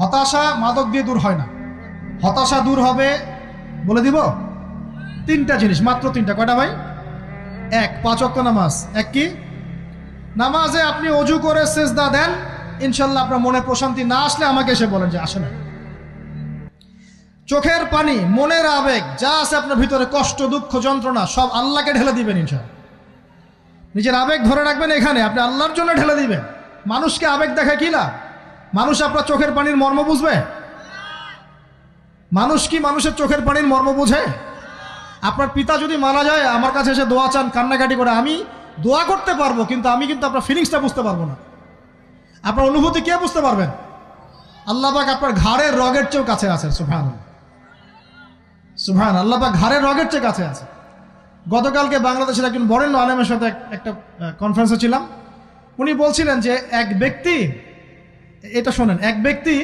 হতাশা মাদক দিয়ে দূর হয় না। হতাশা দূর হবে, বলে দিব, তিনটা জিনিস, মাত্র তিনটা। কয়টা ভাই? এক, 5 ওয়াক্ত নামাজ। এক কি? নামাজে আপনি অজু করে সেজদা দেন, ইনশাল্লাহ আপনার মনে প্রশান্তি না আসলে আমাকে এসে বলেন যে আসে না। চোখের পানি, মনের আবেগ যা আছে আপনার ভিতরে, কষ্ট, দুঃখ, যন্ত্রণা, সব আল্লাহকে ঢেলে দিবেন ইনশাল্লাহ। নিজের আবেগ ধরে রাখবেন এখানে, আপনি আল্লাহর জন্য ঢেলে দিবেন। মানুষকে আবেগ দেখা কি লাভ? মানুষ আপনার চোখের পানির মর্ম বুঝবে? মানুষ কি মানুষের চোখের পানির মর্ম বুঝে? আপনার পিতা যদি মারা যায়, আমার কাছে এসে দোয়া চান কান্নাকাটি করে, আমি দোয়া করতে পারবো, কিন্তু আমি কিন্তু আপনার ফিলিংসটা বুঝতে পারবো না। আপনার অনুভূতি কে বুঝতে পারবেন? আল্লাহ পাক আপনার ঘাড়ের রগের চেয়েও কাছে আছে। সুবহানাল্লাহ, সুবহানাল্লাহ। আল্লাহ পাক ঘাড়ের রগের চেয়ে কাছে আছে। গতকালকে বাংলাদেশের একজন বরেণ্য আলেমের সাথে একটা কনফারেন্সে ছিলাম। উনি বলছিলেন যে এক ব্যক্তি, এটা শোনেন, এক ব্যক্তি